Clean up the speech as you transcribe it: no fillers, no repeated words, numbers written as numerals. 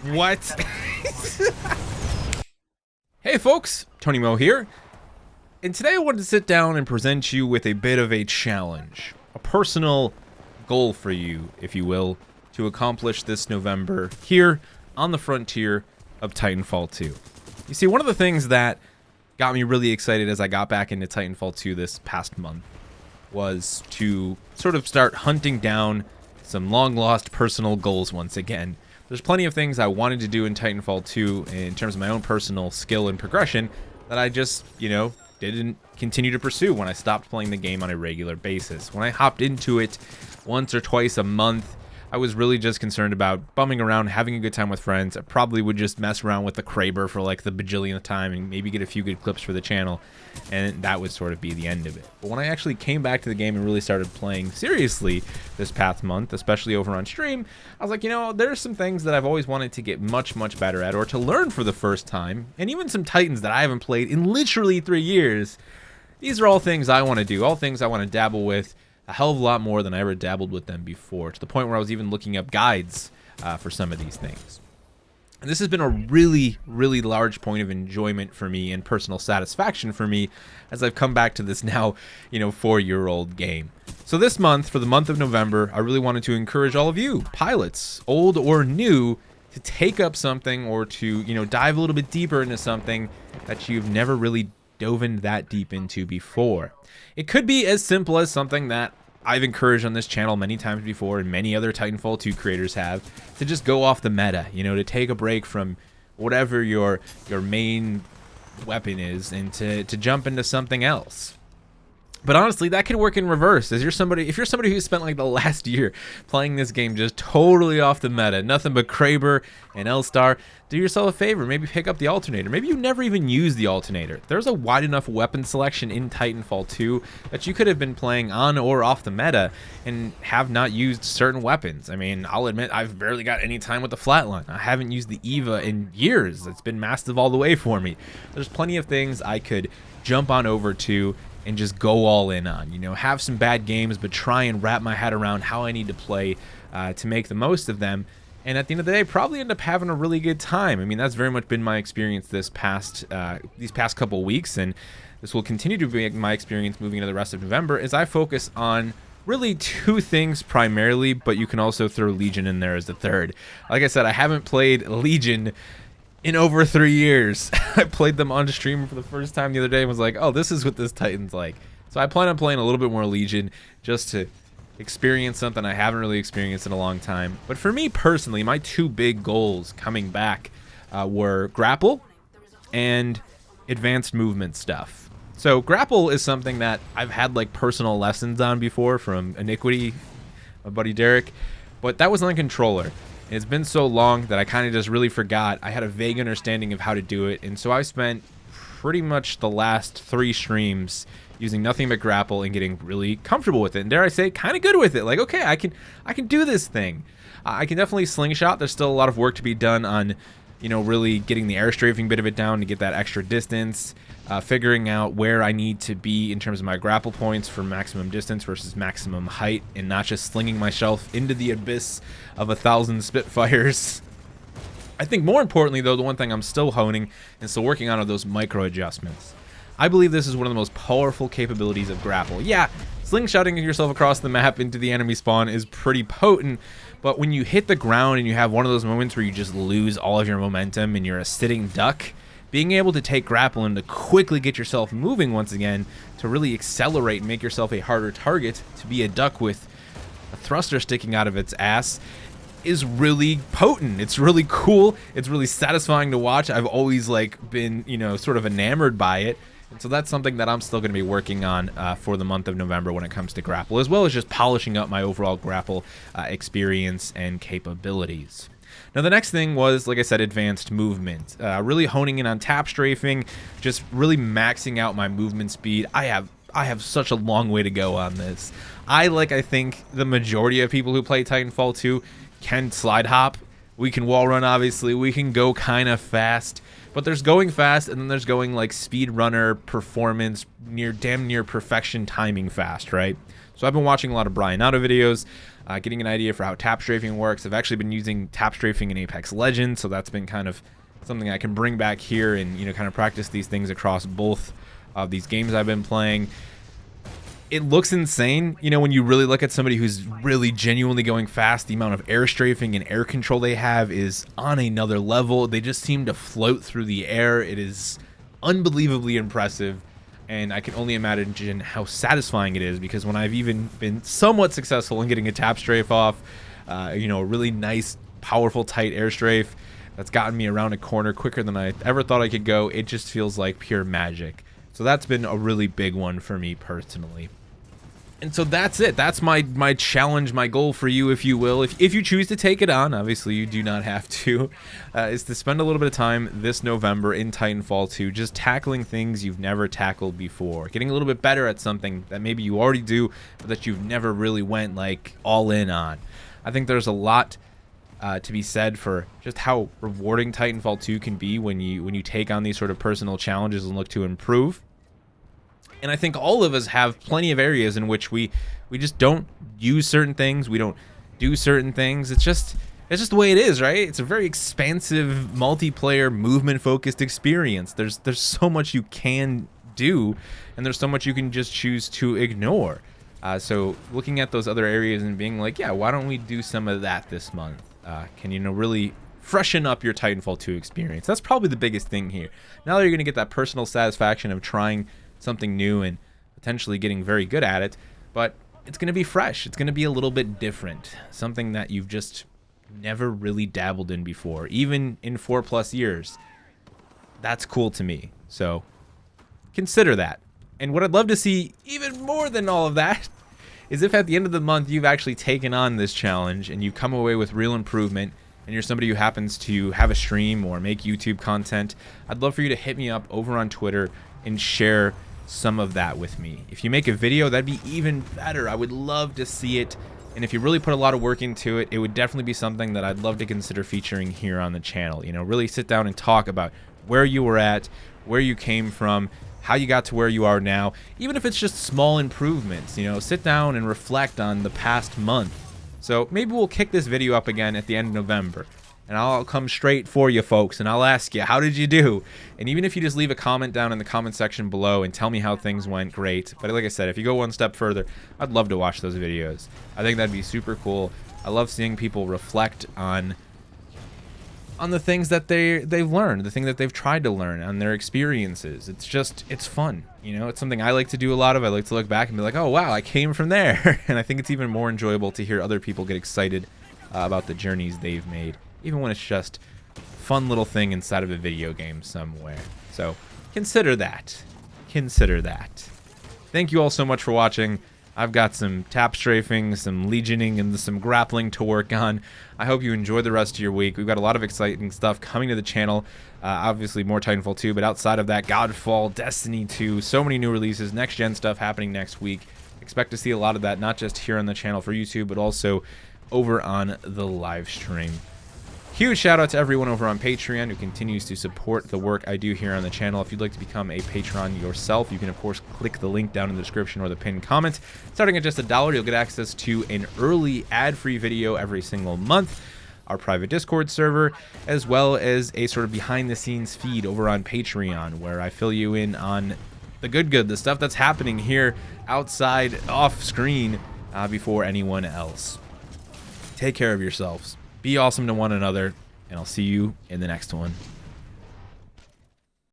What? Hey folks, Tony Mo here, and today I wanted to sit down and present you with a bit of a challenge, a personal goal for you, if you will, to accomplish this November here on the frontier of Titanfall 2. You see, one of the things that got me really excited as I got back into Titanfall 2 this past month was to sort of start hunting down some long-lost personal goals once again. There's plenty of things I wanted to do in Titanfall 2 in terms of my own personal skill and progression that I just, didn't continue to pursue when I stopped playing the game on a regular basis. When I hopped into it once or twice a month, I was really just concerned about bumming around, having a good time with friends. I probably would just mess around with the Kraber for like the bajillionth time and maybe get a few good clips for the channel, and that would sort of be the end of it. But when I actually came back to the game and really started playing seriously this past month, especially over on stream, I was like, there's some things that I've always wanted to get much, much better at, or to learn for the first time, and even some Titans that I haven't played in literally 3 years. These are all things I want to do, all things I want to dabble with, a hell of a lot more than I ever dabbled with them before, to the point where I was even looking up guides for some of these things. And this has been a really, really large point of enjoyment for me and personal satisfaction for me as I've come back to this now, 4-year-old game. So this month, for the month of November, I really wanted to encourage all of you, pilots, old or new, to take up something or to, dive a little bit deeper into something that you've never really dove in that deep into before. It could be as simple as something that I've encouraged on this channel many times before, and many other Titanfall 2 creators have, to just go off the meta, to take a break from whatever your main weapon is and to jump into something else. But honestly, that could work in reverse. If you're somebody who spent like the last year playing this game just totally off the meta, nothing but Kraber and L-Star, do yourself a favor. Maybe pick up the alternator. Maybe you never even used the alternator. There's a wide enough weapon selection in Titanfall 2 that you could have been playing on or off the meta and have not used certain weapons. I mean, I'll admit I've barely got any time with the flatline. I haven't used the Eva in years. It's been massive all the way for me. There's plenty of things I could jump on over to and just go all in on, have some bad games, but try and wrap my head around how I need to play to make the most of them. And at the end of the day, probably end up having a really good time. I mean, that's very much been my experience these past couple weeks, and this will continue to be my experience moving into the rest of November as I focus on really 2 things primarily, but you can also throw Legion in there as the third. Like I said, I haven't played Legion in over 3 years. I played them on stream for the first time the other day and was like, oh, this is what this Titan's like. So I plan on playing a little bit more Legion just to experience something I haven't really experienced in a long time. But for me personally, my 2 big goals coming back were grapple and advanced movement stuff. So grapple is something that I've had like personal lessons on before from Iniquity, my buddy Derek, but that was on controller. It's been so long that I kind of just really forgot. I had a vague understanding of how to do it, and so I spent pretty much the last 3 streams using nothing but grapple and getting really comfortable with it. And dare I say, kind of good with it. Like, okay, I can do this thing. I can definitely slingshot. There's still a lot of work to be done on, really getting the air strafing bit of it down to get that extra distance. Figuring out where I need to be in terms of my grapple points for maximum distance versus maximum height, and not just slinging myself into the abyss of 1,000 Spitfires. I think more importantly, though, the one thing I'm still honing and still working on are those micro adjustments. I believe this is one of the most powerful capabilities of grapple. Yeah, slingshotting yourself across the map into the enemy spawn is pretty potent, but when you hit the ground and you have one of those moments where you just lose all of your momentum and you're a sitting duck, being able to take grapple and to quickly get yourself moving once again, to really accelerate and make yourself a harder target, to be a duck with a thruster sticking out of its ass, is really potent. It's really cool. It's really satisfying to watch. I've always been, sort of enamored by it. And so that's something that I'm still going to be working on for the month of November when it comes to grapple, as well as just polishing up my overall grapple experience and capabilities. Now, the next thing was, like I said, advanced movement. Really honing in on tap strafing, just really maxing out my movement speed. I have such a long way to go on this. I think the majority of people who play Titanfall 2 can slide hop. We can wall run, obviously. We can go kind of fast. But there's going fast, and then there's going like speedrunner performance, damn near perfection timing fast, right? So I've been watching a lot of Brian Otto videos, getting an idea for how tap strafing works. I've actually been using tap strafing in Apex Legends, so that's been kind of something I can bring back here and, you know, kind of practice these things across both of these games I've been playing. It looks insane, you know, when you really look at somebody who's really genuinely going fast. The amount of air strafing and air control they have is on another level. They just seem to float through the air. It is unbelievably impressive, and I can only imagine how satisfying it is, because when I've even been somewhat successful in getting a tap strafe off, you know, a really nice, powerful, tight air strafe that's gotten me around a corner quicker than I ever thought I could go, it just feels like pure magic. So that's been a really big one for me personally. And so that's it. That's my challenge, my goal for you, if you will. If you choose to take it on, obviously you do not have to, is to spend a little bit of time this November in Titanfall 2 just tackling things you've never tackled before. Getting a little bit better at something that maybe you already do, but that you've never really went like all in on. I think there's a lot to be said for just how rewarding Titanfall 2 can be when you take on these sort of personal challenges and look to improve. And I think all of us have plenty of areas in which we just don't use certain things, we don't do certain things. It's just the way it is, right? It's a very expansive multiplayer movement focused experience. There's so much you can do, and there's so much you can just choose to ignore. So looking at those other areas and being like, yeah, why don't we do some of that this month? Can, you know, really freshen up your Titanfall 2 experience. That's probably the biggest thing here. Now that you're going to get that personal satisfaction of trying something new and potentially getting very good at it, but it's going to be fresh. It's going to be a little bit different. Something that you've just never really dabbled in before, even in 4+ years. That's cool to me. So consider that. And what I'd love to see even more than all of that is if at the end of the month you've actually taken on this challenge and you've come away with real improvement, and you're somebody who happens to have a stream or make YouTube content. I'd love for you to hit me up over on Twitter and share some of that with me. If you make a video, that'd be even better. I would love to see it. And if you really put a lot of work into it, it would definitely be something that I'd love to consider featuring here on the channel. You know, really sit down and talk about where you were at, where you came from, how you got to where you are now. Even if it's just small improvements, you know, sit down and reflect on the past month. So maybe we'll kick this video up again at the end of November, and I'll come straight for you folks, and I'll ask you, how did you do? And even if you just leave a comment down in the comment section below and tell me how things went, great. But like I said, if you go one step further, I'd love to watch those videos. I think that'd be super cool. I love seeing people reflect on the things that they've learned, the thing that they've tried to learn, on their experiences. It's fun. You know, it's something I like to do a lot of. I like to look back and be like, oh wow, I came from there. And I think it's even more enjoyable to hear other people get excited about the journeys they've made, even when it's just a fun little thing inside of a video game somewhere. So consider that. Consider that. Thank you all so much for watching. I've got some tap strafing, some legioning, and some grappling to work on. I hope you enjoy the rest of your week. We've got a lot of exciting stuff coming to the channel. Obviously more Titanfall 2, but outside of that, Godfall, Destiny 2, so many new releases, next-gen stuff happening next week. Expect to see a lot of that, not just here on the channel for YouTube, but also over on the live stream. Huge shout out to everyone over on Patreon who continues to support the work I do here on the channel. If you'd like to become a patron yourself, you can of course click the link down in the description or the pinned comment. Starting at just $1, you'll get access to an early ad-free video every single month, our private Discord server, as well as a sort of behind-the-scenes feed over on Patreon, where I fill you in on the good, the stuff that's happening here outside, off-screen, before anyone else. Take care of yourselves. Be awesome to one another, and I'll see you in the next one.